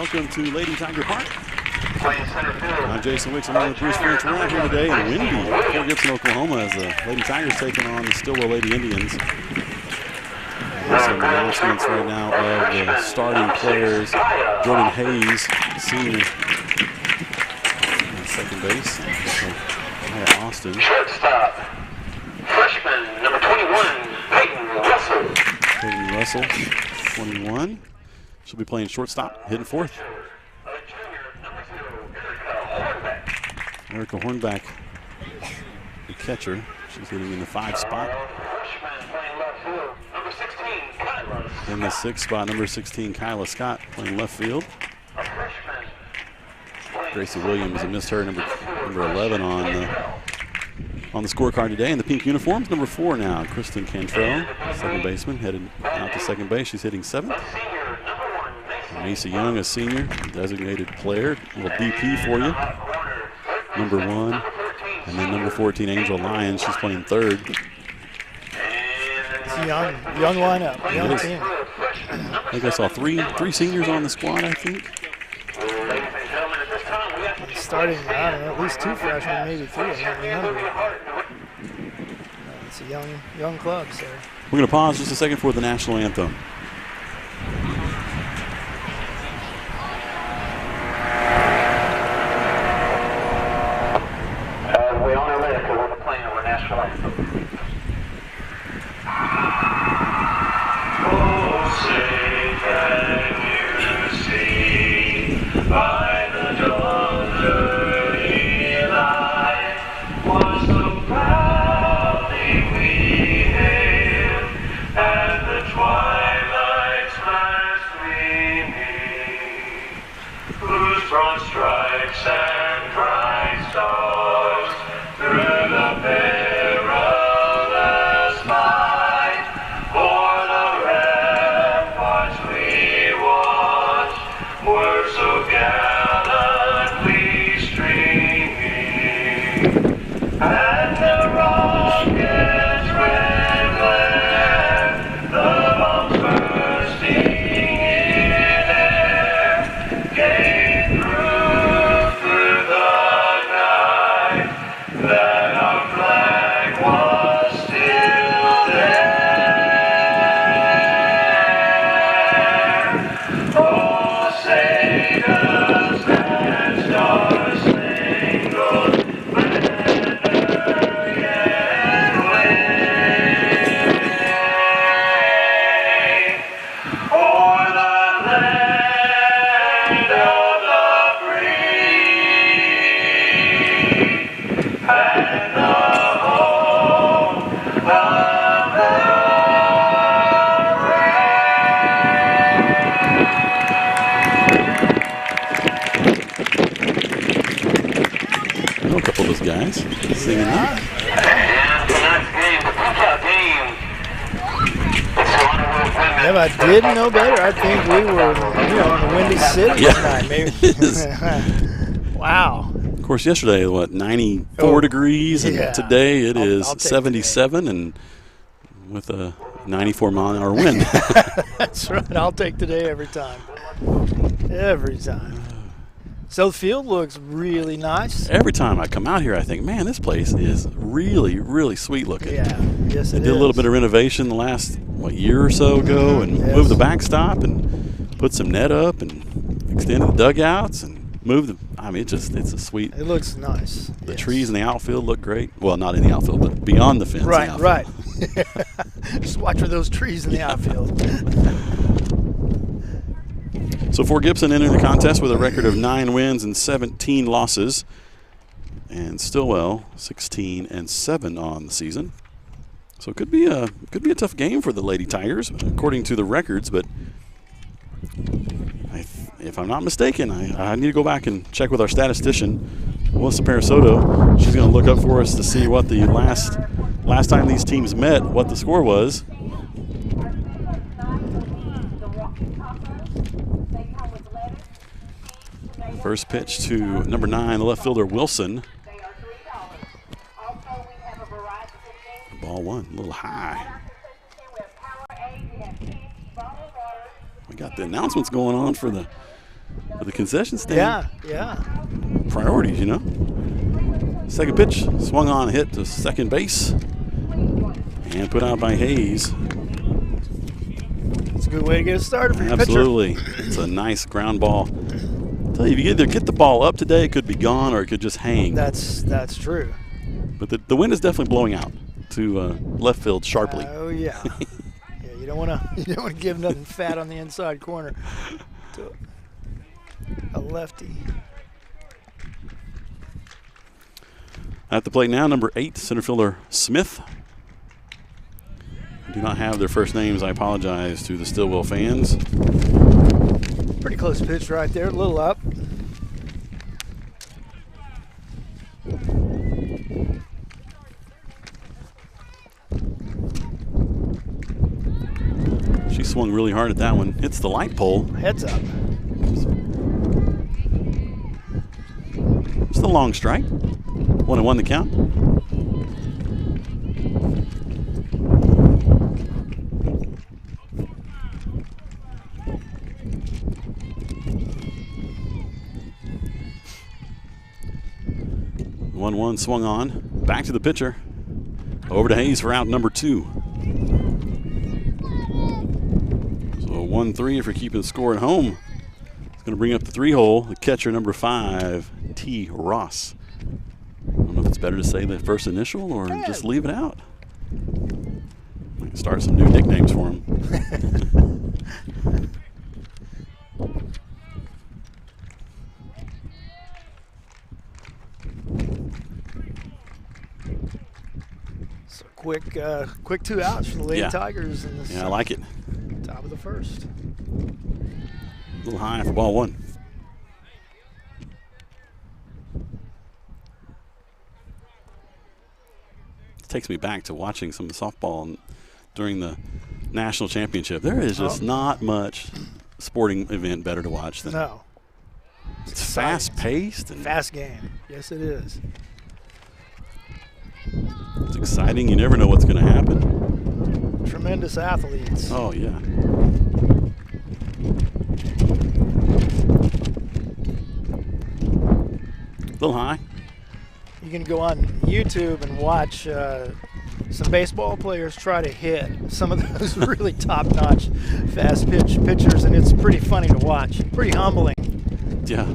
Welcome to Lady Tiger Park. I'm Jason Wicks. I'm with Bruce French. We're out here today in windy Fort Gibson, Oklahoma, as the Lady Tigers taking on the Stillwell Lady Indians. And some announcements right now of the starting players. Jordan Hayes, senior at second base. Austin. Shortstop, freshman, number 21, Peyton Russell. Peyton Russell, 21. She'll be playing shortstop, hitting fourth. Erica Hornback, the catcher. She's hitting in the 5 spot. In the 6 spot, number 16, Kyla Scott, playing left field. Gracie Williams, I missed her, number 11 on the scorecard today. In the pink uniforms, number 4 now, Kristen Cantrell, second baseman, headed out to second base. She's hitting 7th. Mesa Young, a senior, designated player, a little DP for you. Number 1, and then number 14, Angel Lyons. She's playing third. It's a young lineup, young team. I think I saw three seniors on the squad, I think. Starting, I don't know, at least 2 freshmen, maybe 3, I don't remember. It's a young club, so. We're going to pause just a second for the national anthem. We honor America with the playing of our national anthem. Oh, say can you see by the dawn's early light was so proudly we hailed, and the twilight's last gleaming, whose broad stripes and bright stars through the perilous fight, o'er the ramparts we watched, were so gallantly streaming, and the rocket's red glare, the bombs bursting in air, gave proof through the night that our flag was still there. Oh, say does that star-spangled banner yet wave o'er the land of the free and the home of the I know a couple of those guys singing that. And tonight's game, the punch-out game. It's one of those women. If I didn't know better, I think we were, in the Windy City Yeah, tonight, maybe. it is. Wow. Of course, yesterday, 94 degrees, and yeah. today it is I'll take 77, and with a 94-mile-an-hour wind. That's right. I'll take today every time. Every time. So the field looks really nice. Every time I come out here, I think, man, this place is really, really sweet looking. Yeah. Yes, They it did a little is. bit of renovation the last year or so ago, and Yes. moved the backstop and put some net up and extended the dugouts and moved the. I mean, it's a sweet. It looks nice. The trees in the outfield look great. Well, not in the outfield, but beyond the fence. Right, the right. Just watch for those trees in the outfield. So Fort Gibson entering the contest with a record of 9 wins and 17 losses, and Stillwell 16-7 on the season. So it could be a tough game for the Lady Tigers, according to the records. But if I'm not mistaken, I need to go back and check with our statistician, Melissa Parasoto. She's going to look up for us to see what the last time these teams met, what the score was. First pitch to number 9, the left fielder Wilson. Ball 1, a little high. We got the announcements going on for the for the concession stand. Yeah. Priorities, you know. Second pitch, swung on, hit to second base, and put out by Hayes. It's a good way to get it started for your Absolutely. pitcher. It's a nice ground ball. I tell you, if you either get the ball up today, it could be gone, or it could just hang. That's true. But the wind is definitely blowing out to left field sharply. Oh yeah. Yeah, you don't want to give nothing fat on the inside corner to a lefty. At the plate now, number 8, center fielder Smith. I do not have their first names. I apologize to the Stillwell fans. Pretty close pitch right there, a little up. She swung really hard at that one. Hits the light pole. Heads up. It's the long strike. 1-1 the count. One swung on. Back to the pitcher. Over to Hayes for out number 2. So 1-3 if you're keeping score at home. It's going to bring up the 3-hole. The catcher number 5, T. Ross. I don't know if it's better to say the first initial or just leave it out. I can start some new nicknames for him. So quick 2 outs for the Lady Tigers in the I like it. top of the first. A little high for ball 1. Takes me back to watching some softball during the national championship. There is just not much sporting event better to watch than. No. It's fast-paced and fast game. Yes, it is. It's exciting. You never know what's going to happen. Tremendous athletes. Oh yeah. A little high. You can go on YouTube and watch some baseball players try to hit some of those really top-notch fast pitch pitchers, and it's pretty funny to watch. Pretty humbling. Yeah.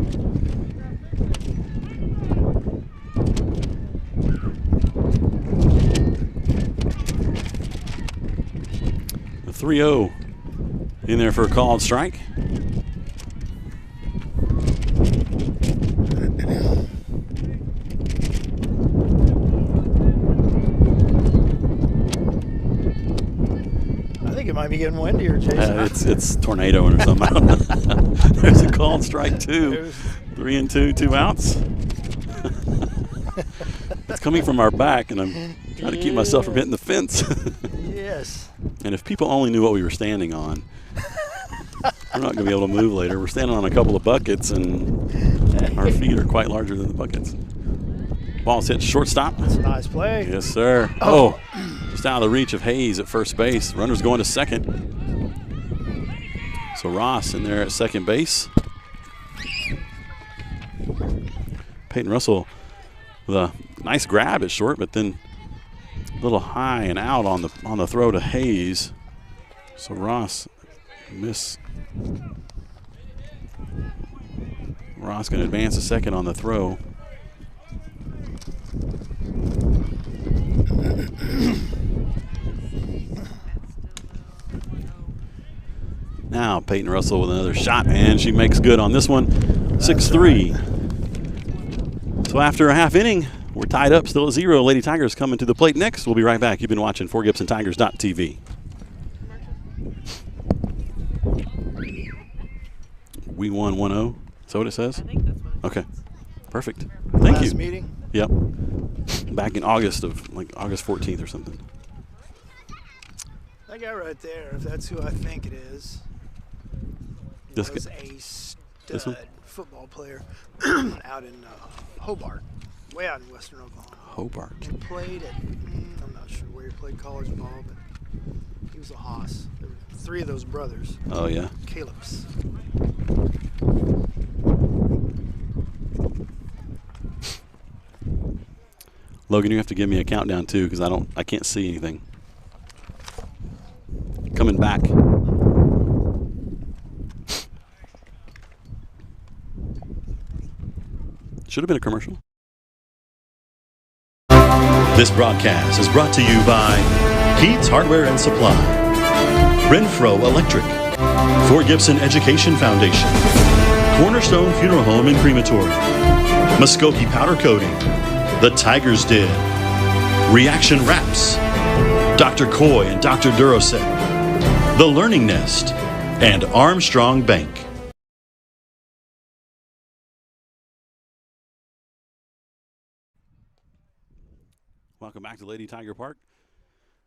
The 3-0 in there for a called strike. It might be getting windier, Jason. It's tornadoing or something. I don't know. There's a called strike 2. 3-2, 2 outs. It's coming from our back, and I'm trying to keep myself from hitting the fence. Yes. And if people only knew what we were standing on, we're not going to be able to move later. We're standing on a couple of buckets, and our feet are quite larger than the buckets. Ball's hit shortstop. That's a nice play. Yes, sir. Oh. Just out of the reach of Hayes at first base. Runner's going to second. So Ross in there at second base. Peyton Russell with a nice grab at short, but then a little high and out on the throw to Hayes. So Ross miss. Ross going to advance a second on the throw. Now Peyton Russell with another shot, and she makes good on this one. 6-3. Right. So after a half inning, we're tied up, still at 0. Lady Tigers coming to the plate next. We'll be right back. You've been watching ForGibsonTigers.tv. We won 1-0. Is that what it says? I think that's what it Okay. Perfect. Thank you. Last meeting? Yep. Back in August of, like, August 14th or something. That guy right there, if that's who I think it is, This was guy- a this one? stud football player out in Hobart, way out in western Oklahoma. Hobart. He played at, I'm not sure where he played college ball, but he was a hoss. There were 3 of those brothers. Oh, yeah. Caleb's. Logan, you have to give me a countdown too, because I can't see anything. Coming back. Should have been a commercial. This broadcast is brought to you by Keats Hardware and Supply, Renfro Electric, For Gibson Education Foundation, Cornerstone Funeral Home and Crematory, Muskogee Powder Coating, The Tigers Den, Reaction Wraps, Dr. Coy and Dr. Durosett, The Learning Nest, and Armstrong Bank. Welcome back to Lady Tiger Park.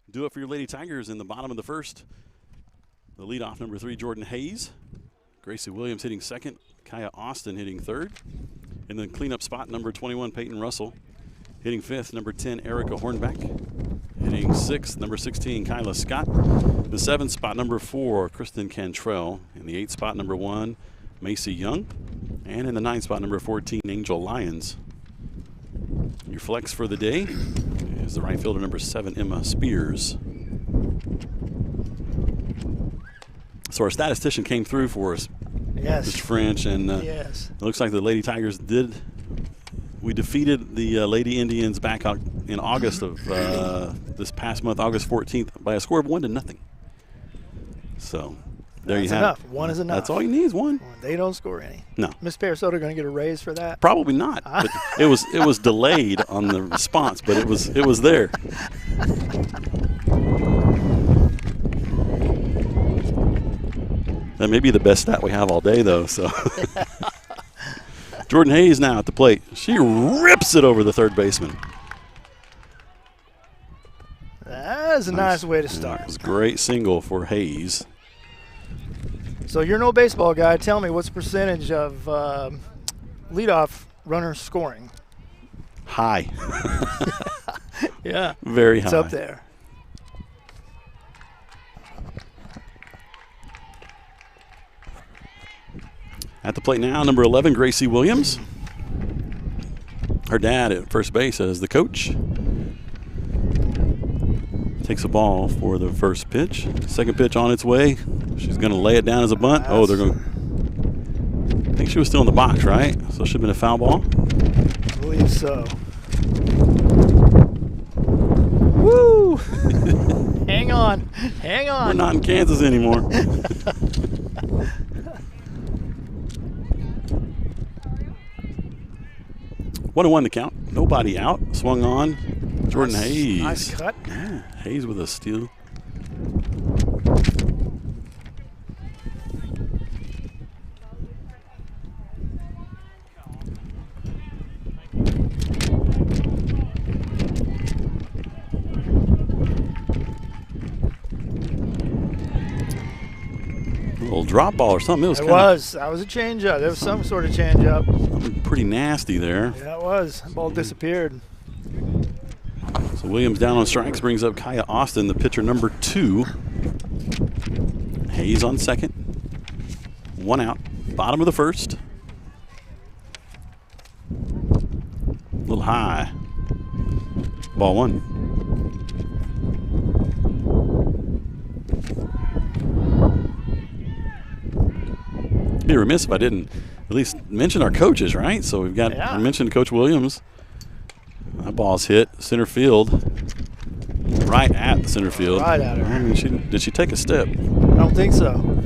Do it for your Lady Tigers in the bottom of the first. The leadoff, number 3, Jordan Hayes. Gracie Williams hitting second. Kaya Austin hitting third. In the cleanup spot, number 21, Peyton Russell. Hitting fifth, number 10, Erica Hornback. Hitting sixth, number 16, Kyla Scott. The seventh spot, number 4, Kristen Cantrell. In the eighth spot, number 1, Macy Young. And in the ninth spot, number 14, Angel Lyons. Your flex for the day is the right fielder, number 7, Emma Spears. So our statistician came through for us, Yes. Mr. French, and Yes. it looks like the Lady Tigers did. We defeated the Lady Indians back out in August of this past month, August 14th, by a score of 1-0. So there That's you have enough. it. One is enough. That's all you need is one. They don't score any. No. Miss Parasota going to get a raise for that? Probably not. But it was delayed on the response, but it was there. That may be the best stat we have all day, though. So Jordan Hayes now at the plate. She rips it over the third baseman. That is a nice way to start. It was a great single for Hayes. So you're no baseball guy. Tell me, what's the percentage of leadoff runners scoring? High. Yeah. Very high. It's up there. At the plate now, number 11, Gracie Williams. Her dad at first base as the coach. Takes a ball for the first pitch. Second pitch on its way. She's going to lay it down as a bunt. Oh, they're going to. I think she was still in the box, right? So it should have been a foul ball. I believe so. Woo! Hang on. Hang on. We're not in Kansas anymore. 1-1 the count. Nobody out. Swung on. Jordan Hayes. Nice cut. Yeah, Hayes with a steal. A little drop ball or something. That was a changeup. There was some sort of changeup. something pretty nasty there. Yeah, it was. The ball disappeared. So Williams down on strikes brings up Kaya Austin, the pitcher number 2. Hayes on second. 1 out. Bottom of the first. A little high. Ball 1. Be remiss if I didn't at least mention our coaches, right? So we've got, I mentioned Coach Williams. That ball's hit center field, right at the center field. Right at her. I mean, did she take a step? I don't think so.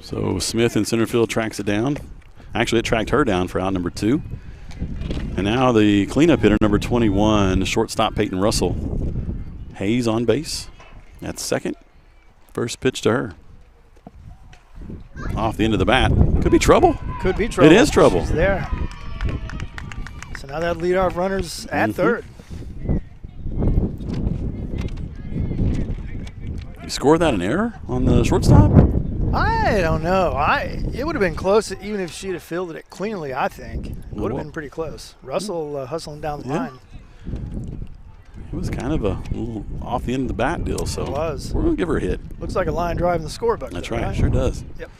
So Smith in center field tracks it down. Actually, it tracked her down for out number 2. And now the cleanup hitter, number 21, shortstop Peyton Russell. Hayes on base at second. First pitch to her. Off the end of the bat. Could be trouble. Could be trouble. It is trouble. She's there. So now that leadoff runner's at third. You score that an error on the shortstop? I don't know. It would have been close even if she'd have fielded it cleanly, I think. It would have been pretty close. Russell hustling down the line. was kind of a little off the end of the bat deal, so It was. we're going to give her a hit. Looks like a line drive in the scorebook. That's though, right, sure does. Yep.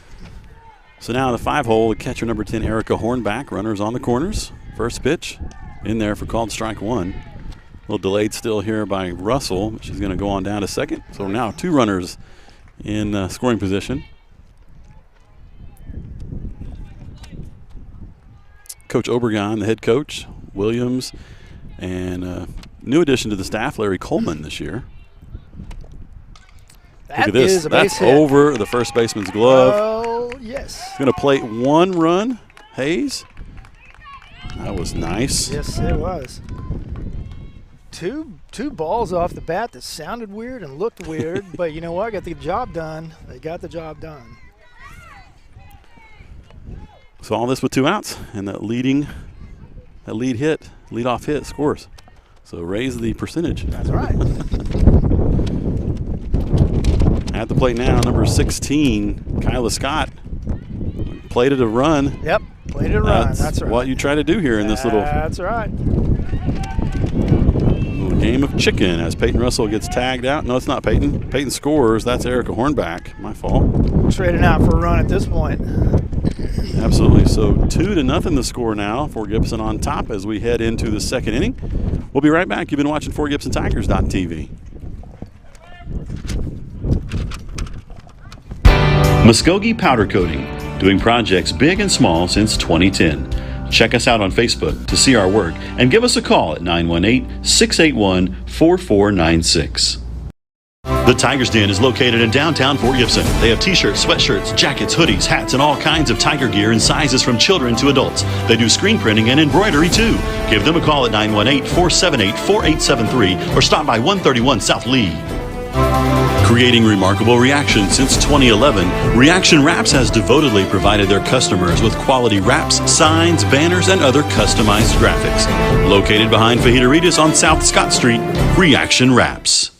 So now the 5-hole, the catcher number 10, Erica Hornback, runners on the corners. First pitch in there for called strike one. A little delayed still here by Russell. She's going to go on down to second. So now 2 runners in scoring position. Coach Obregon, the head coach, Williams, and new addition to the staff, Larry Coleman, this year. That Look at this. is a base That's hit. over the first baseman's glove. Oh, yes. Going to plate 1 run, Hayes. That was nice. Yes, it was. Two balls off the bat that sounded weird and looked weird, but you know what? Got the job done. They got the job done. So all this with 2 outs, and that lead off hit scores. So raise the percentage. That's right. At the plate now, number 16, Kyla Scott. Plated a run. Yep, played it run. That's right. What you try to do here in this little That's right. game of chicken as Peyton Russell gets tagged out. No, it's not Peyton. Peyton scores. That's Erica Hornback. My fault. Trading out for a run at this point. Absolutely. So 2-0 the score now for Gibson on top as we head into the second inning. We'll be right back. You've been watching ForGibsonTigers.tv. Muskogee Powder Coating, doing projects big and small since 2010. Check us out on Facebook to see our work and give us a call at 918-681-4496. The Tiger's Den is located in downtown Fort Gibson. They have t-shirts, sweatshirts, jackets, hoodies, hats, and all kinds of Tiger gear in sizes from children to adults. They do screen printing and embroidery too. Give them a call at 918-478-4873 or stop by 131 South Lee. Creating remarkable reactions since 2011, Reaction Wraps has devotedly provided their customers with quality wraps, signs, banners, and other customized graphics. Located behind Fajitas on South Scott Street, Reaction Wraps.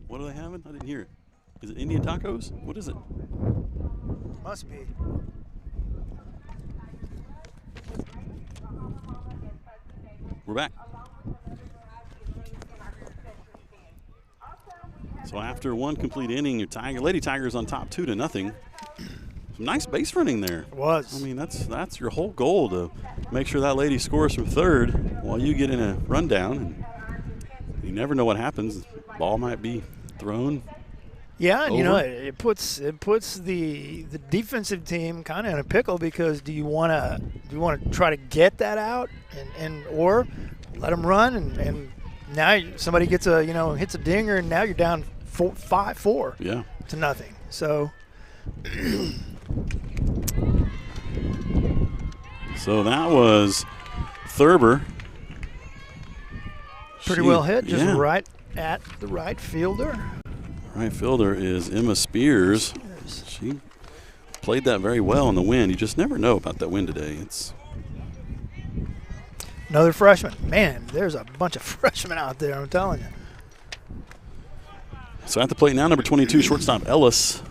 What are they having? I didn't hear it. Is it Indian tacos? What is it? Must be. We're back. So after one complete inning, your Lady Tigers on top 2-0. Some nice base running there. It was. I mean, that's your whole goal, to make sure that lady scores from third while you get in a rundown. And you never know what happens. The ball might be thrown. Yeah, and you know, over. it puts the defensive team kind of in a pickle, because do you want to try to get that out or let them run and now somebody gets hits a dinger, and now you're down 4 Yeah. to nothing. So So that was Thurber. pretty well hit, just yeah. right at the right fielder. Right fielder is Emma Spears. She played that very well in the wind. You just never know about that wind today. It's Another freshman. Man, there's a bunch of freshmen out there, I'm telling you. so at the plate now, number 22, shortstop Ellis.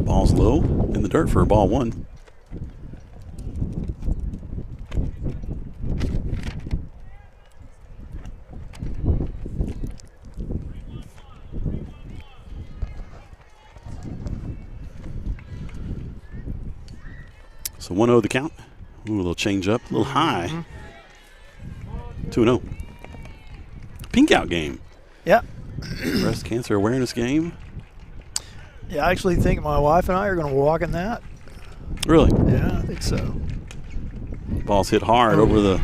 Ball's low in the dirt for a ball 1. So 1-0 the count. Ooh, a little change up, a little high. 2-0. Pink out game. Yeah. Breast cancer awareness game. Yeah, I actually think my wife and I are going to walk in that. Really? Yeah, I think so. Ball's hit hard over the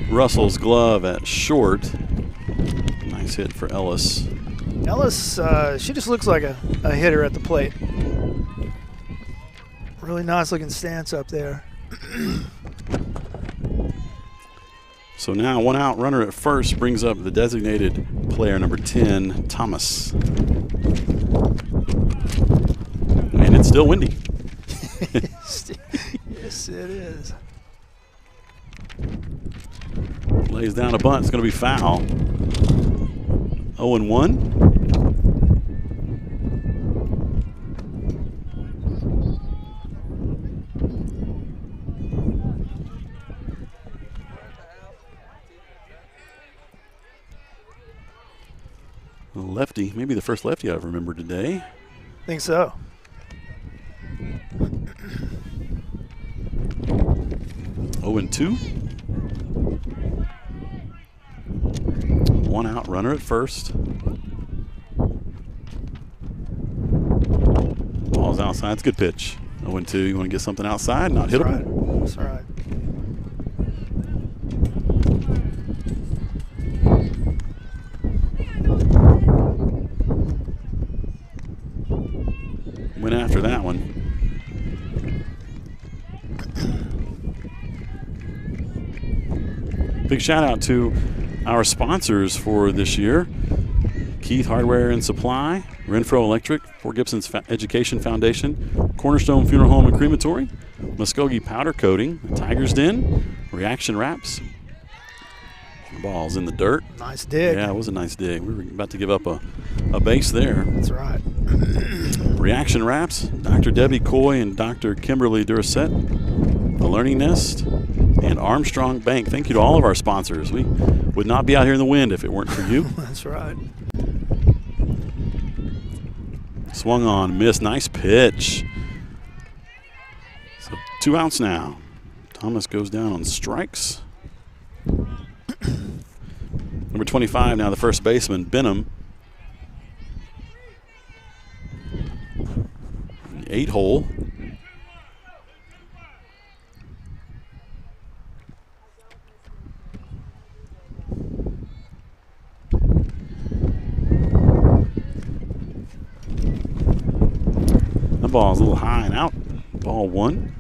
Russell's glove at short. Nice hit for Ellis. Ellis, she just looks like a hitter at the plate. Really nice looking stance up there. So now 1 out, runner at first brings up the designated player number 10, Thomas. And it's still windy. Yes, it is. lays down a bunt. It's going to be foul. 0-1. Lefty, maybe the first lefty I've remembered today. I think so. 0-2. One out, runner at first. Ball's outside. It's a good pitch. 0-2. You want to get something outside, not hit him. That's right. Went after that one. Big shout out to our sponsors for this year: Keith Hardware and Supply, Renfro Electric, Fort Gibson's Education Foundation, Cornerstone Funeral Home and Crematory, Muskogee Powder Coating, Tiger's Den, Reaction Wraps. The ball's in the dirt. Nice dig. Yeah, it was a nice dig. We were about to give up a base there. That's right. Reaction Wraps, Dr. Debbie Coy and Dr. Kimberly Duracette, The Learning Nest, and Armstrong Bank. Thank you to all of our sponsors. We would not be out here in the wind if it weren't for you. That's right. Swung on, missed. Nice pitch. So 2 outs now. Thomas goes down on strikes. Number 25 now, the first baseman, Benham. 8-hole. The ball's a little high and out. Ball 1.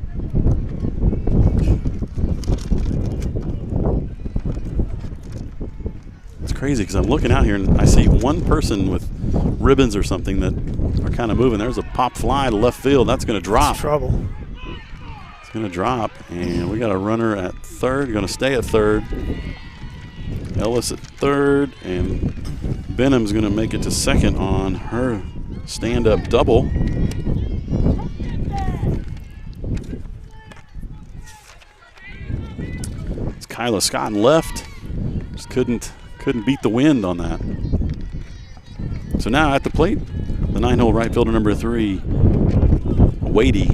It's crazy because I'm looking out here and I see one person with ribbons or something that are kind of moving. There's a pop fly to left field. That's going to drop. That's trouble. It's going to drop, and we got a runner at third. You're going to stay at third. Ellis at third, and Benham's going to make it to second on her stand-up double. It's Kyla Scott in left. Just couldn't beat the wind on that. So now at the plate, the 9-hole right fielder number 3, Wadey.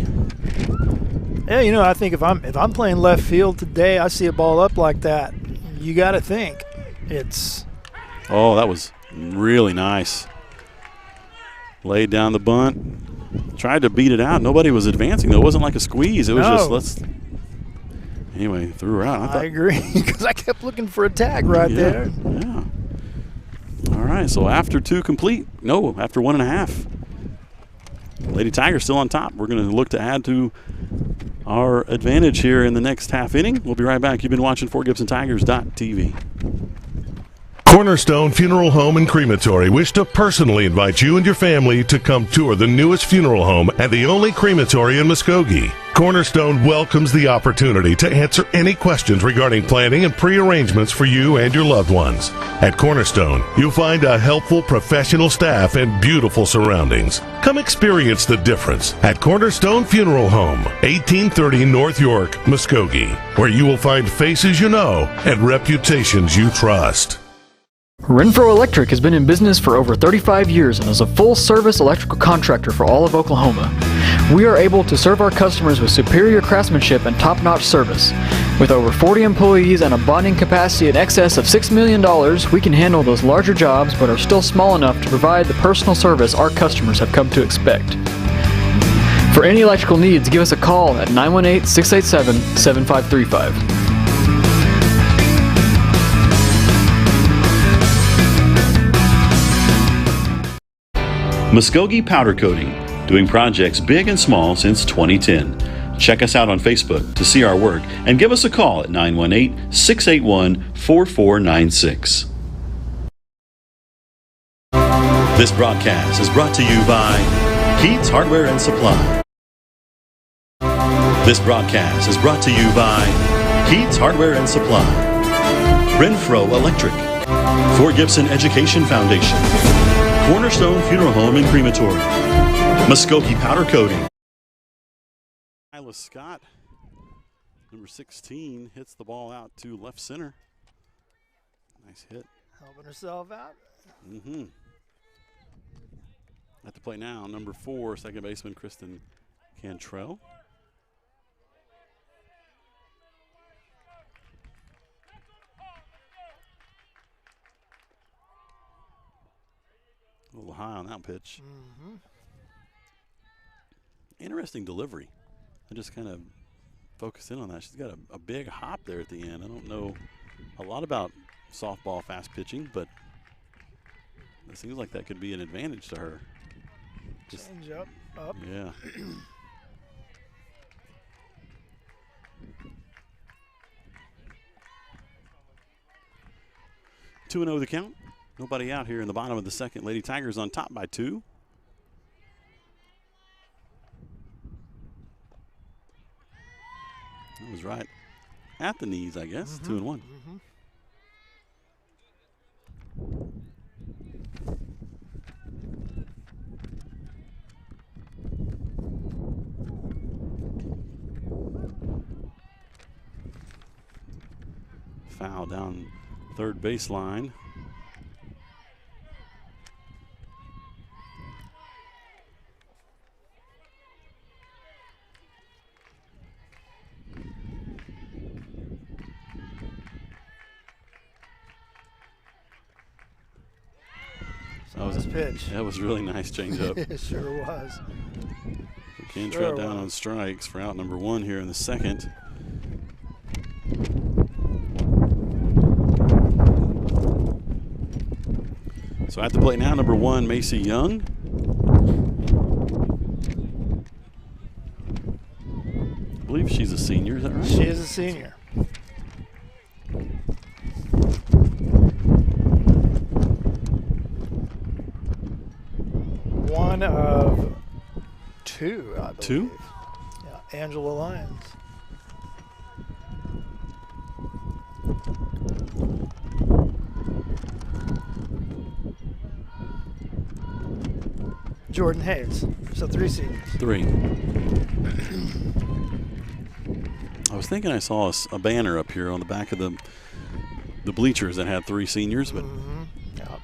Yeah, you know, I think if I'm playing left field today, I see a ball up like that, you got to think it's. Oh, that was really nice. Laid down the bunt, tried to beat it out. Nobody was advancing though. It wasn't like a squeeze. It was just let's. Anyway, threw her out. I agree because I kept looking for a tag right there. Yeah. All right, so after 2 complete, no, after 1.5. Lady Tiger still on top. We're going to look to add to our advantage here in the next half inning. We'll be right back. You've been watching FortGibsonTigers.tv. Cornerstone Funeral Home and Crematory wish to personally invite you and your family to come tour the newest funeral home and the only crematory in Muskogee. Cornerstone welcomes the opportunity to answer any questions regarding planning and pre-arrangements for you and your loved ones. At Cornerstone, you'll find a helpful professional staff and beautiful surroundings. Come experience the difference at Cornerstone Funeral Home, 1830 North York, Muskogee, where you will find faces you know and reputations you trust. Renfro Electric has been in business for over 35 years and is a full-service electrical contractor for all of Oklahoma. We are able to serve our customers with superior craftsmanship and top-notch service. With over 40 employees and a bonding capacity in excess of $6 million, we can handle those larger jobs but are still small enough to provide the personal service our customers have come to expect. For any electrical needs, give us a call at 918-687-7535. Muskogee Powder Coating, doing projects big and small since 2010. Check us out on Facebook to see our work and give us a call at 918-681-4496. This broadcast is brought to you by Keith's Hardware and Supply. This broadcast is brought to you by Keith's Hardware and Supply. Renfro Electric. For Gibson Education Foundation. Cornerstone Funeral Home and Crematory. Muskogee Powder Coating. Kyla Scott, number 16, hits the ball out to left center. Nice hit. Helping herself out. Mm-hmm. At the plate now, number 4, second baseman Kristen Cantrell. A little high on that pitch. Mm-hmm. Interesting delivery. I just kind of focused in on that. She's got a big hop there at the end. I don't know a lot about softball fast pitching, but it seems like that could be an advantage to her. Just, change up. Yeah. 2-0 the count. Nobody out here in the bottom of the second. Lady Tigers on top by 2. That was right at the knees, I guess. 2-1. Foul down third baseline. Nice pitch. That was really nice changeup. It sure was. Cantrell down on strikes for out number 1 here in the second. So at the plate now, number 1, Macy Young. I believe she's a senior, is that right? She is a senior. One of 2, I believe. 2? Yeah, Angela Lyons. Jordan Hayes. So 3 seniors. 3. I was thinking I saw a banner up here on the back of the bleachers that had 3 seniors, but Yep.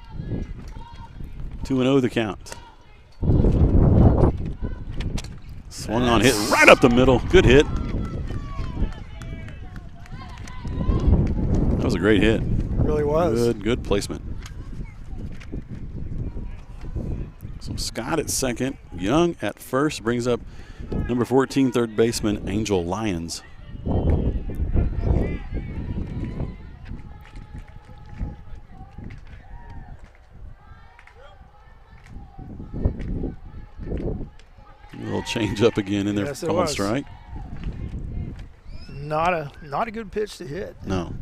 2-0 the count. Swung on, hit right up the middle. Good hit. That was a great hit. It really was. Good placement. So Scott at second, Young at first, brings up number 14, third baseman Angel Lyons. A little change up again in there. Yes, it called was. Strike. Not a good pitch to hit. No.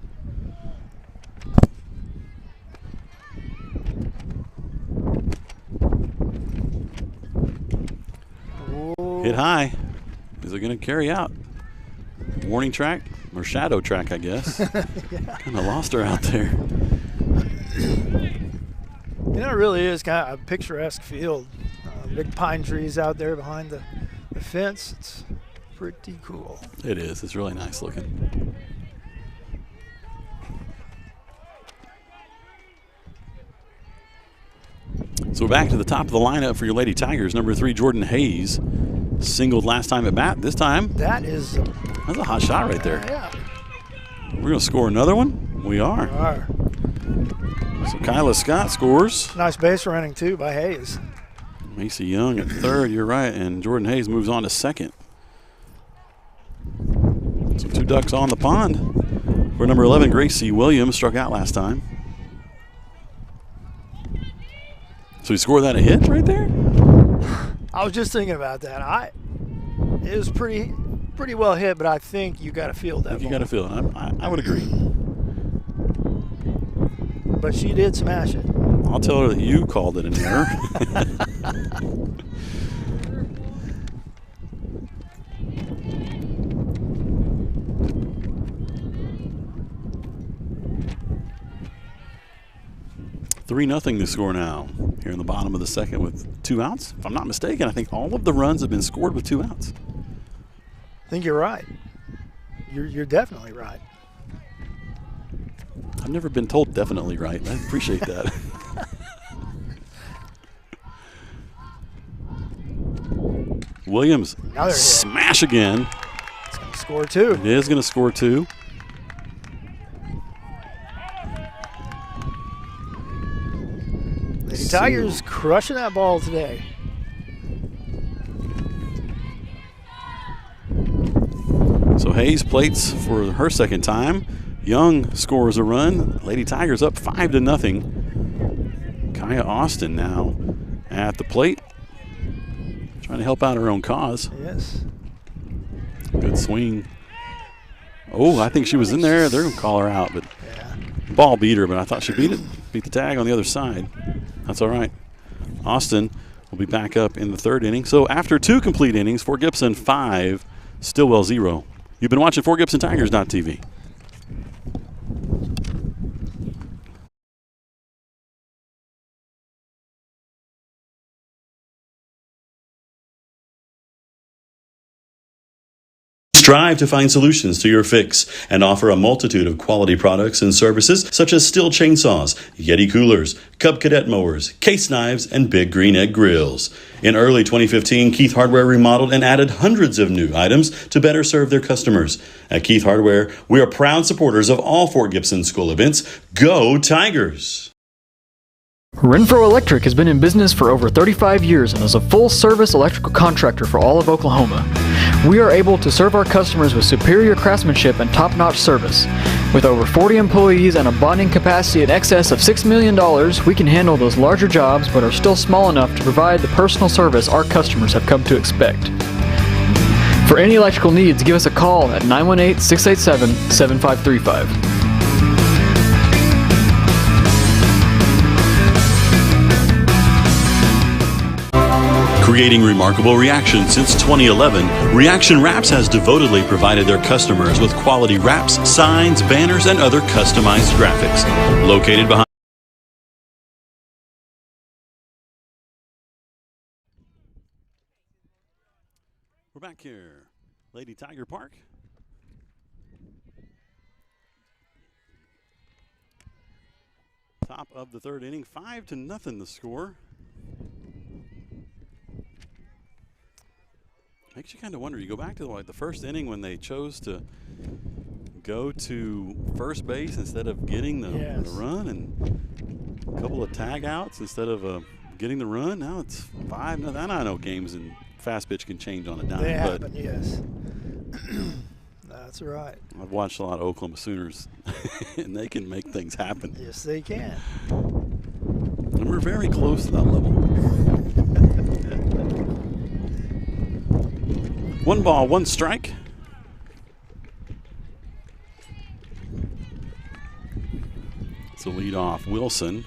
Whoa. Hit high. Is it going to carry out? Warning track or shadow track, I guess. Kind of lost her out there. You know, it really is kind of a picturesque field. Big pine trees out there behind the fence. It's pretty cool. It is. It's really nice looking. So we're back to the top of the lineup for your Lady Tigers. Number 3, Jordan Hayes, singled last time at bat. This time, That's a hot shot right there. Yeah. We're going to score another one. We are. All right. So Kyla Scott scores. Nice base running, too, by Hayes. Macy Young at third, you're right, and Jordan Hayes moves on to second. So 2 ducks on the pond for number 11, Gracie Williams, struck out last time. So he scored that a hit right there? I was just thinking about that. It was pretty well hit, but I think you got to feel that. You got to feel it. I would agree. But she did smash it. I'll tell her that you called it an error. 3-0 the score now here in the bottom of the second with 2 outs. If I'm not mistaken, I think all of the runs have been scored with 2 outs. I think you're right. You're definitely right. I've never been told definitely right. I appreciate that. Williams, Another hit. smash again. It's going to score 2. It is going to score 2. Lady Tigers crushing that ball today. So Hayes plates for her second time. Young scores a run. Lady Tigers up 5-0. Kaya Austin now at the plate, trying to help out her own cause. Yes. Good swing. Oh, I think she was in there. They're going to call her out, but Yeah. ball beat her, but I thought she beat the tag on the other side. That's all right. Austin will be back up in the 3rd inning. So after 2 complete innings, Fort Gibson 5, Stillwell 0. You've been watching FortGibsonTigers.tv. Strive to find solutions to your fix and offer a multitude of quality products and services such as Stihl chainsaws, Yeti coolers, Cub Cadet mowers, case knives, and Big Green Egg grills. In early 2015, Keith Hardware remodeled and added hundreds of new items to better serve their customers. At Keith Hardware, we are proud supporters of all Fort Gibson school events. Go Tigers! Renfro Electric has been in business for over 35 years and is a full-service electrical contractor for all of Oklahoma. We are able to serve our customers with superior craftsmanship and top-notch service. With over 40 employees and a bonding capacity in excess of $6 million, we can handle those larger jobs but are still small enough to provide the personal service our customers have come to expect. For any electrical needs, give us a call at 918-687-7535. Creating remarkable reactions since 2011, Reaction Wraps has devotedly provided their customers with quality wraps, signs, banners, and other customized graphics. Located behind We're back here. Lady Tiger Park. Top of the 3rd inning, 5-0 the score. Makes you kind of wonder. You go back to the 1st inning when they chose to go to first base instead of getting the run, and a couple of tag outs instead of getting the run. Now it's 5-0. I know games and fast pitch can change on a dime. They but happen, yes. That's right. I've watched a lot of Oklahoma Sooners, and they can make things happen. Yes, they can. And we're very close to that level. 1 ball, 1 strike. It's a lead off. Wilson.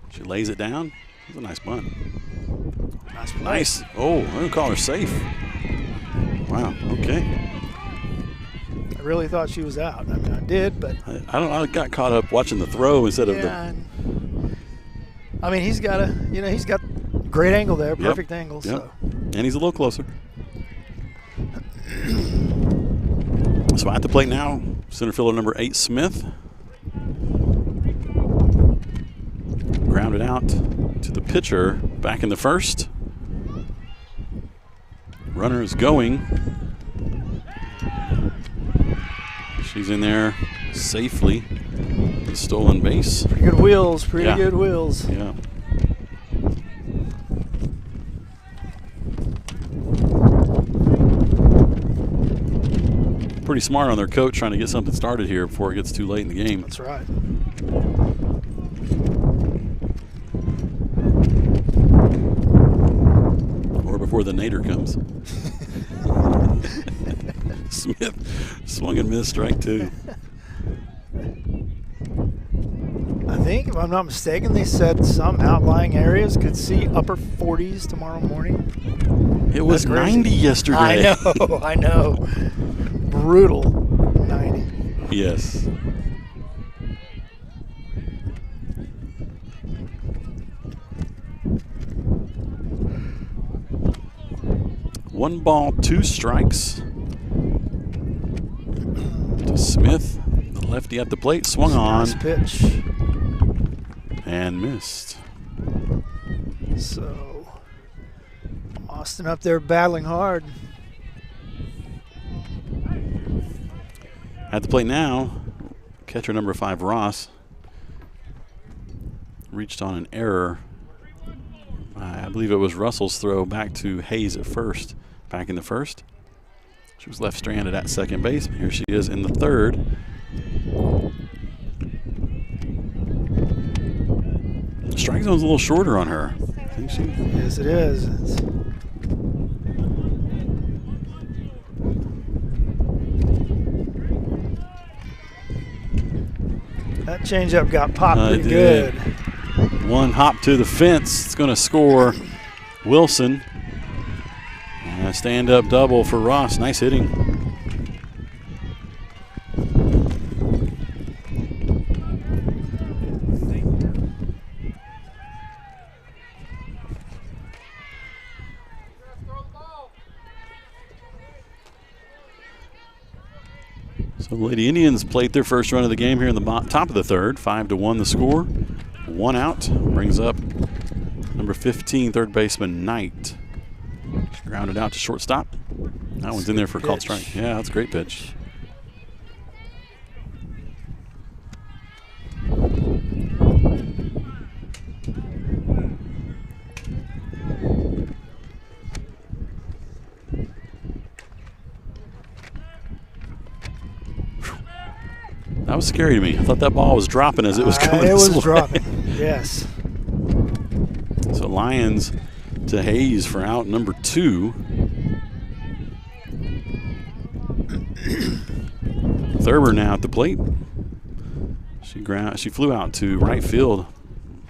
She lays it down. It's a nice bunt. Nice play. Nice. Oh, I'm going to call her safe. Wow, okay. I really thought she was out. I mean, I did, but I got caught up watching the throw instead of the. I mean, he's got great angle there, perfect angle. Yep. So. And he's a little closer. So at the plate now, center fielder number 8, Smith. Grounded out to the pitcher back in the 1st. Runner is going. She's in there safely. The stolen base. Pretty good wheels, pretty good wheels. Yeah. Pretty smart on their coach trying to get something started here before it gets too late in the game. That's right. Or before the nadir comes. Smith swung and missed, strike 2. I think, if I'm not mistaken, they said some outlying areas could see upper 40s tomorrow morning. It was 90 yesterday. I know. Brutal 90. Yes. 1 ball, 2 strikes. To Smith, the lefty at the plate, swung on. Nice pitch. And missed. So, Austin up there battling hard. At the plate now, catcher number 5, Ross, reached on an error. I believe it was Russell's throw back to Hayes at first, back in the first. She was left stranded at second base. Here she is in the third. The strike zone's a little shorter on her. I think she. Yes, it is. That changeup got popped pretty good. 1 hop to the fence. It's going to score Wilson. And a stand-up double for Ross. Nice hitting. So the Lady Indians played their first run of the game here in the top of the third. 5-1 the score. 1 out. Brings up number 15, third baseman Knight. Grounded out to shortstop. That one's in there for a called strike. Yeah, that's a great pitch. That was scary to me. I thought that ball was dropping as it was coming this way. It was dropping, yes. So Lions to Hayes for out number 2. Thurber now at the plate. She flew out to right field.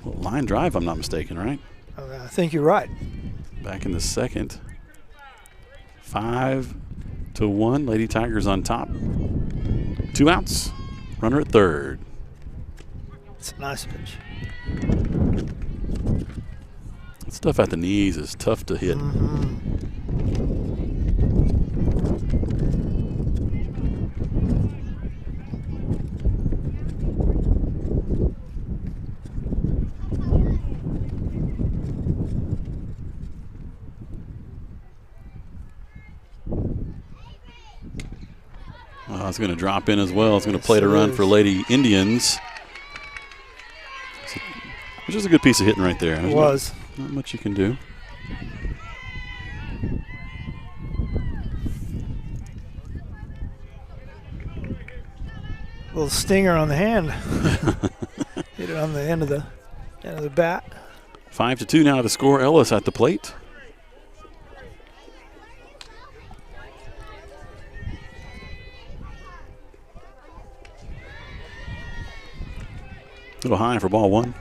Line drive, I'm not mistaken, right? I think you're right. Back in the second. 5-1. Lady Tigers on top. 2 outs. Runner at third. It's a nice pitch. Stuff at the knees is tough to hit. Well, it's going to drop in as well. It's going to play to run for Lady Indians. Which is a good piece of hitting right there. It was. Not much you can do. Little stinger on the hand. Hit it on the end of the bat. 5-2 now to score. Ellis at the plate. A little high for ball 1.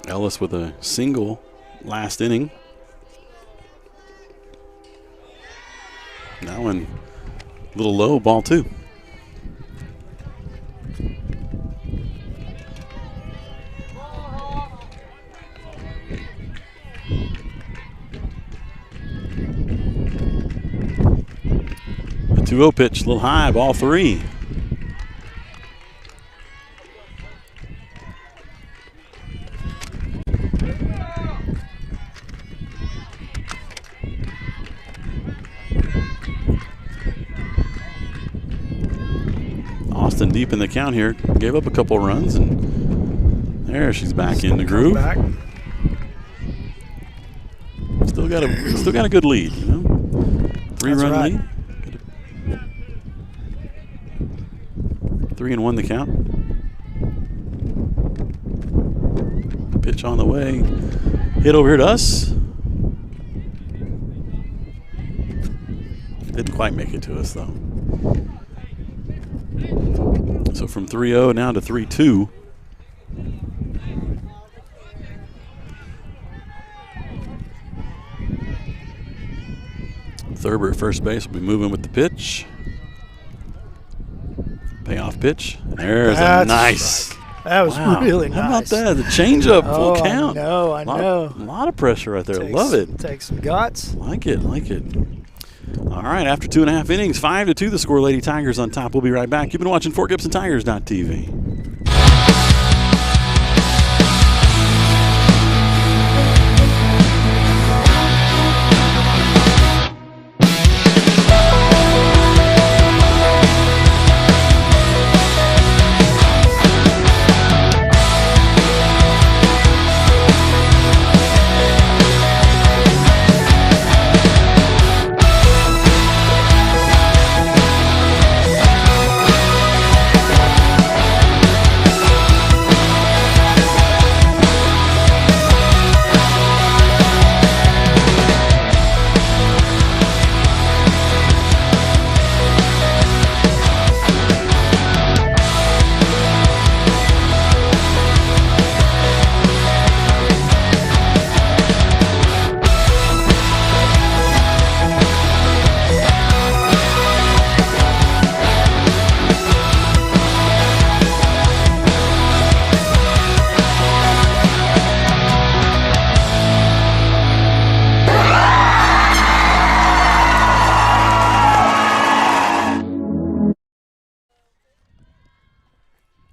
Ellis with a single last inning. Now in a little low, ball 2. A 2-0 pitch, a little high, ball 3. Austin deep in the count here, gave up a couple runs, and there she's back in the groove. Still got a good lead, you know. 3-run lead. 3-1 the count. Pitch on the way. Hit over here to us. Didn't quite make it to us though. So from 3-0 now to 3-2. Thurber at first base will be moving with the pitch. Payoff pitch. There's a That's nice. right. That was really nice. How about that? The changeup, full count. I know. A lot of pressure right there. Love it. Takes some guts. Like it. All right, after 2.5 innings, 5-2 the score. Lady Tigers on top. We'll be right back. You've been watching FortGibsonTigers.tv.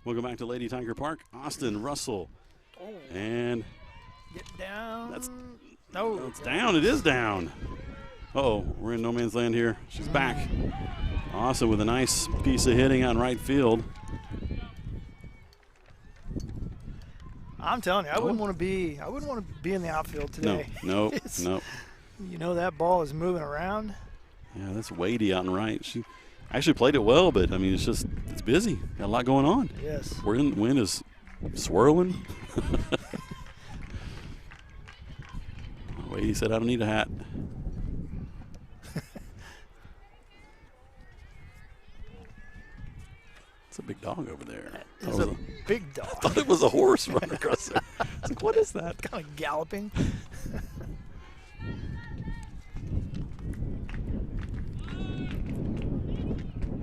Welcome back to Lady Tiger Park. Austin Russell. And Get down. it's down. It is down. Uh-oh, we're in no man's land here. She's back. Austin with a nice piece of hitting on right field. I'm telling you, I wouldn't want to be in the outfield today. No. You know that ball is moving around. Yeah, that's weighty out and right. She actually played it well, but I mean, it's busy. Got a lot going on. Yes. Wind is swirling. Weighty said, "I don't need a hat." It's a big dog over there. It's a big dog. I thought it was a horse running across there. It's like, what is that? Kind of galloping.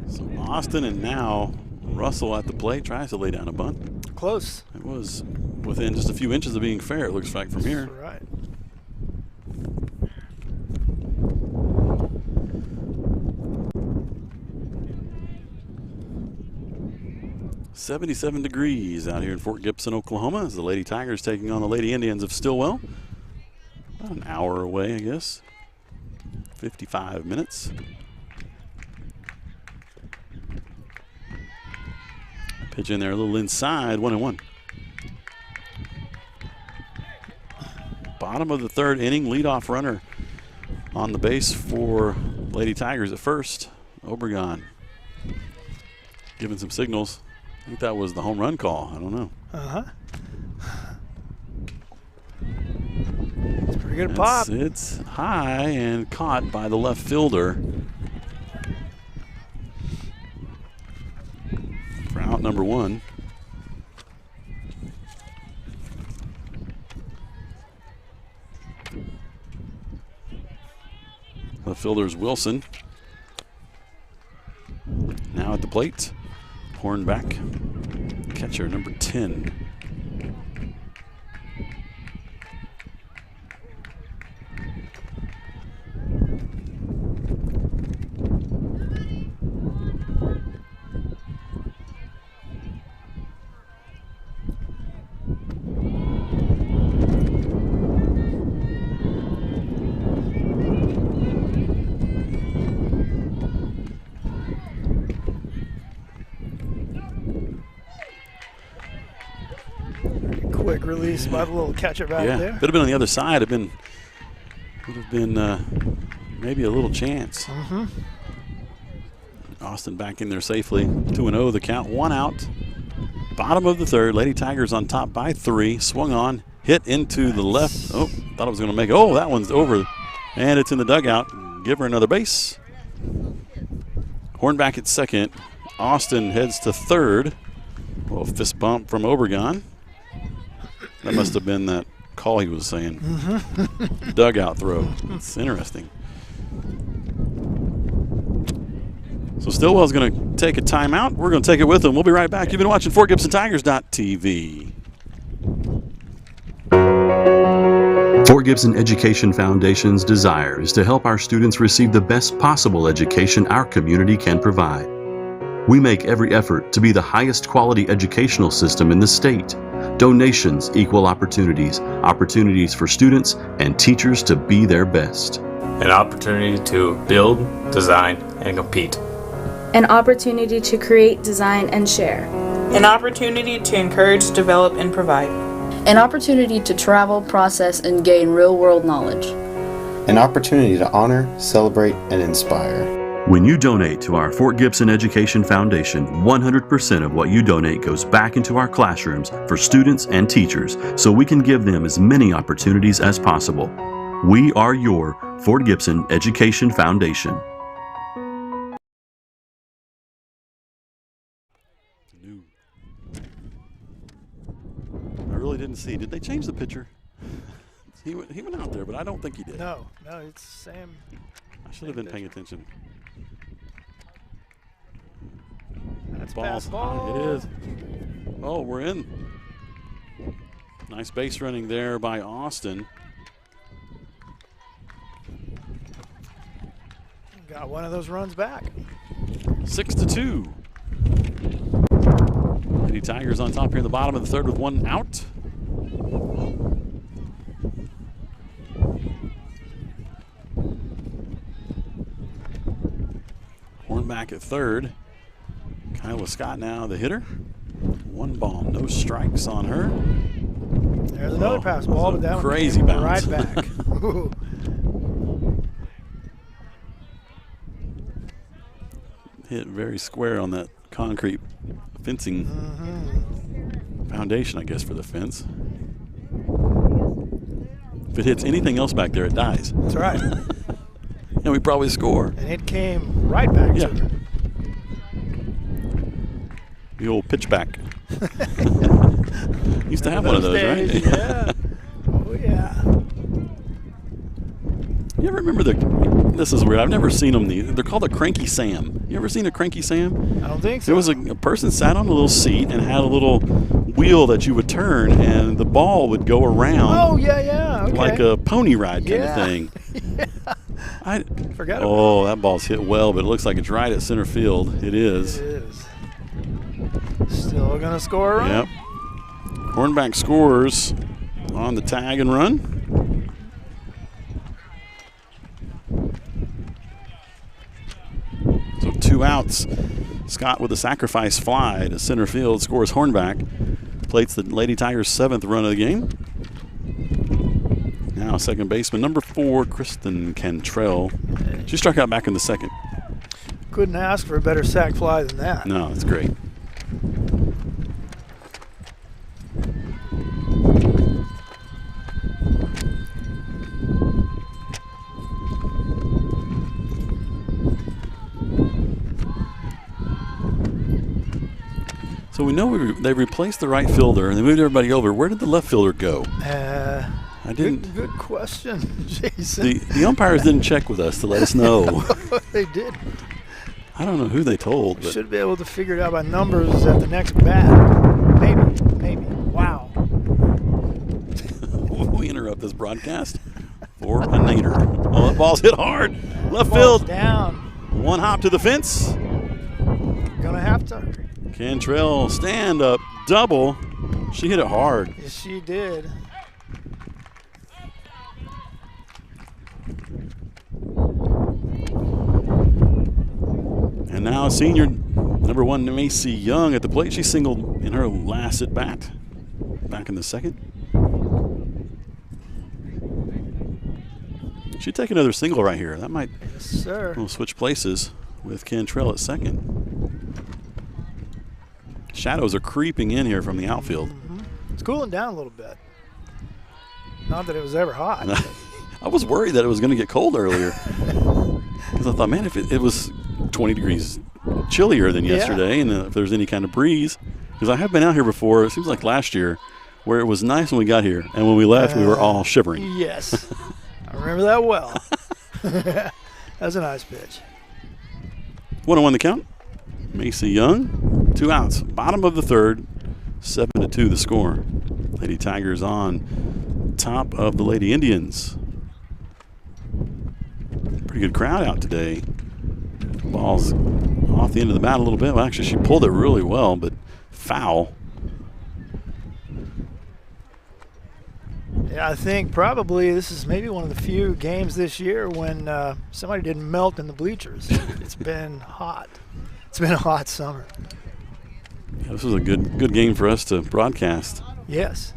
So Austin and now Russell at the plate tries to lay down a bunt. Close. It was within just a few inches of being fair, it looks like from here. Right. .77 degrees out here in Fort Gibson, Oklahoma, as the Lady Tigers taking on the Lady Indians of Stillwell. About an hour away, I guess. 55 minutes. Pitch in there a little inside, 1-1. Bottom of the third inning, leadoff runner on the base for Lady Tigers at first. Obregon giving some signals. I think that was the home run call. I don't know. It's pretty good pop. It's high and caught by the left fielder. For out number one. The fielder's Wilson. Now at the plate. Hornback, catcher number 10. Quick release by the little catcher back there. If it had been on the other side, would have been maybe a little chance. Austin back in there safely. 2-0 the count, 1 out. Bottom of the third, Lady Tigers on top by 3. Swung on, hit into the left. Oh, thought it was going to make it. Oh, that one's over. And it's in the dugout. Give her another base. Hornback at second. Austin heads to third. A little fist bump from Obregon. That must have been that call he was saying. Dugout throw. It's interesting. So Stillwell's going to take a timeout. We're going to take it with them. We'll be right back. You've been watching FortGibsonTigers.tv. Fort Gibson Education Foundation's desire is to help our students receive the best possible education our community can provide. We make every effort to be the highest quality educational system in the state. Donations equal opportunities, opportunities for students and teachers to be their best. An opportunity to build, design, and compete. An opportunity to create, design, and share. An opportunity to encourage, develop, and provide. An opportunity to travel, process, and gain real-world knowledge. An opportunity to honor, celebrate, and inspire. When you donate to our Fort Gibson Education Foundation, 100% of what you donate goes back into our classrooms for students and teachers so we can give them as many opportunities as possible. We are your Fort Gibson Education Foundation. I really didn't see. Did they change the pitcher? He went out there, but I don't think he did. No, it's Sam. I should have been paying attention. That's Ball's ball. high. It is. Oh, we're in. Nice base running there by Austin. Got one of those runs back. 6-2. Lady Tigers on top here in the bottom of the third with one out. Horn back at third. Kyla Scott now the hitter. One ball, no strikes on her. There's another pass ball, but that crazy one bounce. right back. Hit very square on that concrete fencing foundation, I guess, for the fence. If it hits anything else back there, it dies. That's right. And we probably score. And it came right back to her. The old pitchback. Used to have one of those, days, right? Yeah. Oh, yeah. You ever remember this is weird, I've never seen them, they're called a Cranky Sam. You ever seen a Cranky Sam? I don't think so. It was a person sat on a little seat and had a little wheel that you would turn and the ball would go around. Oh, yeah, okay. Like a pony ride kind of thing. Yeah. I forgot about Oh, that ball's hit well, but it looks like it's right at center field. It is. It is. Still gonna score a run. Yep. Hornback scores on the tag and run. So 2 outs. Scott with a sacrifice fly to center field scores Hornback. Plates the Lady Tigers' 7th run of the game. Now second baseman number 4, Kristen Cantrell. She struck out back in the second. Couldn't ask for a better sac fly than that. No, it's great. So we know they replaced the right fielder and they moved everybody over. Where did the left fielder go? I didn't. Good question, Jason. The umpires didn't check with us to let us know. They did. I don't know who they told. But should be able to figure it out by numbers at the next bat. Maybe. Wow. We interrupt this broadcast for a nader. Oh, that ball's hit hard. Left field. Down. One hop to the fence. Gonna have to. Cantrell stand up double. She hit it hard. Yes, she did. And now senior number 1, Macy Young at the plate. She singled in her last at bat back in the second. She'd take another single right here. That might we'll switch places with Cantrell at second. Shadows are creeping in here from the outfield. It's cooling down a little bit. Not that it was ever hot. I was worried that it was going to get cold earlier. Because I thought, man, if it was 20 degrees chillier than yesterday, and if there's any kind of breeze. Because I have been out here before, it seems like last year, where it was nice when we got here, and when we left, we were all shivering. Yes. I remember that well. That was a nice pitch. 1-1 the count. Macy Young, 2 outs. Bottom of the third, 7-2 the score. Lady Tigers on top of the Lady Indians. Pretty good crowd out today. Ball's off the end of the bat a little bit. Well, actually, she pulled it really well, but foul. Yeah, I think probably this is maybe one of the few games this year when somebody didn't melt in the bleachers. It's been hot. It's been a hot summer. Yeah, this was a good game for us to broadcast. Yes.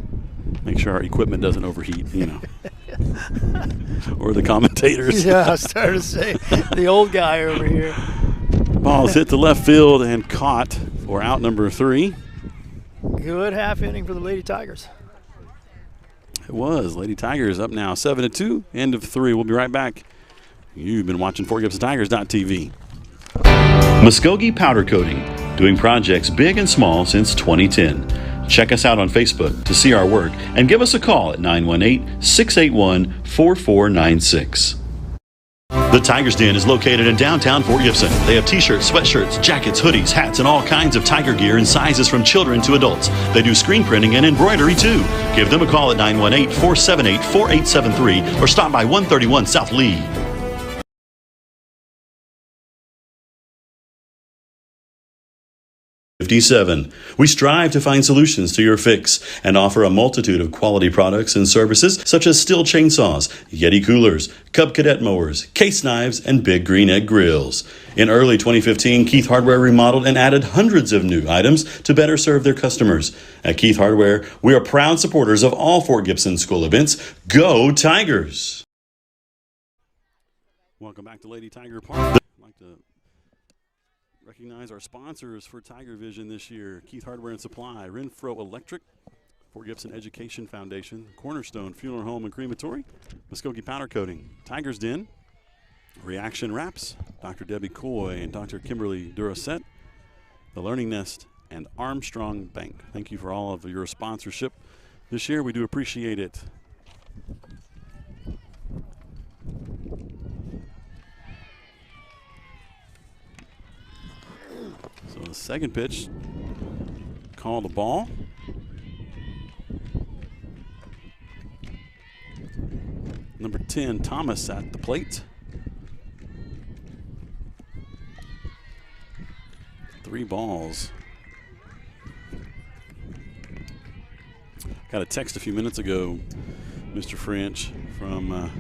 Make sure our equipment doesn't overheat, you know. Or the commentators. Yeah, I was starting to say, the old guy over here. Ball's hit to left field and caught for out number 3. Good half inning for the Lady Tigers. It was. Lady Tigers up now 7-2. End of 3. We'll be right back. You've been watching FortGibsonTigers.tv. Muskogee Powder Coating, doing projects big and small since 2010. Check us out on Facebook to see our work and give us a call at 918-681-4496. The Tiger's Den is located in downtown Fort Gibson. They have t-shirts, sweatshirts, jackets, hoodies, hats, and all kinds of tiger gear in sizes from children to adults. They do screen printing and embroidery too. Give them a call at 918-478-4873 or stop by 131 South Lee. We strive to find solutions to your fix and offer a multitude of quality products and services such as Stihl chainsaws, Yeti coolers, Cub Cadet mowers, case knives, and Big Green Egg grills. In early 2015, Keith Hardware remodeled and added hundreds of new items to better serve their customers. At Keith Hardware, we are proud supporters of all Fort Gibson school events. Go Tigers! Welcome back to Lady Tiger Park. I'd like to recognize our sponsors for TigerVision this year: Keith Hardware and Supply, Renfro Electric, Fort Gibson Education Foundation, Cornerstone Funeral Home and Crematory, Muskogee Powder Coating, Tiger's Den, Reaction Wraps, Dr. Debbie Coy and Dr. Kimberly Durasett, The Learning Nest, and Armstrong Bank. Thank you for all of your sponsorship this year. We do appreciate it. So the second pitch, called a ball. Number 10, Thomas at the plate. 3 balls. Got a text a few minutes ago, Mr. French, from a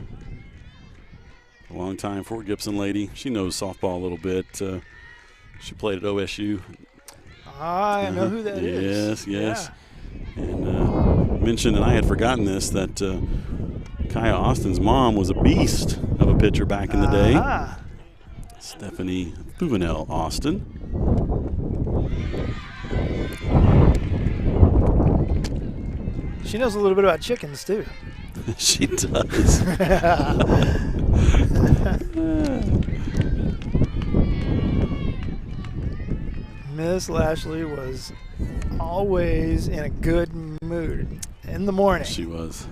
longtime Fort Gibson lady. She knows softball a little bit. She played at OSU. I know who that is. Yes. Yeah. And mentioned, and I had forgotten this, that Kaya Austin's mom was a beast of a pitcher back in the day. Stephanie Thuvenel Austin. She knows a little bit about chickens, too. She does. Miss Lashley was always in a good mood in the morning. She was.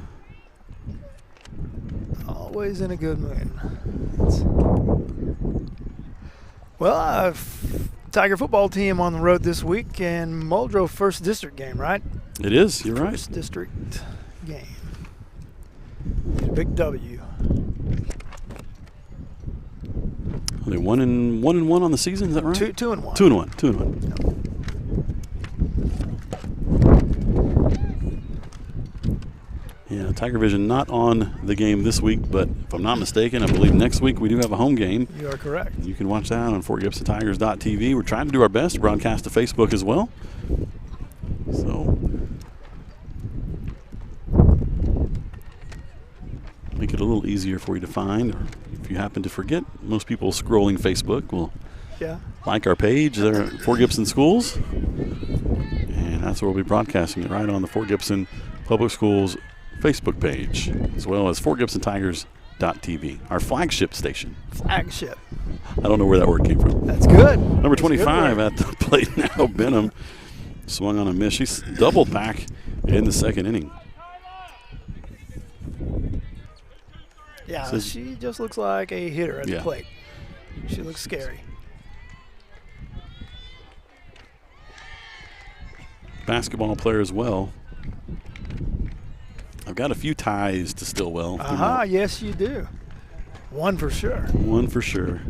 Always in a good mood. Well, Tiger football team on the road this week, and Muldrow first district game, right? It is, you're right. First district game. A big W. Are they 1-1 on the season? Is that right? 2-1. 2-1. 2-1. Yeah, TigerVision not on the game this week, but if I'm not mistaken, I believe next week we do have a home game. You are correct. You can watch that on FortGibsonTigers.tv. We're trying to do our best to broadcast to Facebook as well. So make it a little easier for you to find, or if you happen to forget, most people scrolling Facebook will like our page there at Fort Gibson Schools, and that's where we'll be broadcasting it, right on the Fort Gibson Public Schools Facebook page, as well as FortGibsonTigers.tv, our flagship station. Flagship. I don't know where that word came from. That's good. Number 25 at the plate now, Benham, swung on a miss. She's doubled back in the second inning. Yeah, she just looks like a hitter at the plate. She looks scary. basketball player as well. I've got a few ties to Stillwell. Yes, you do. One for sure. One for sure.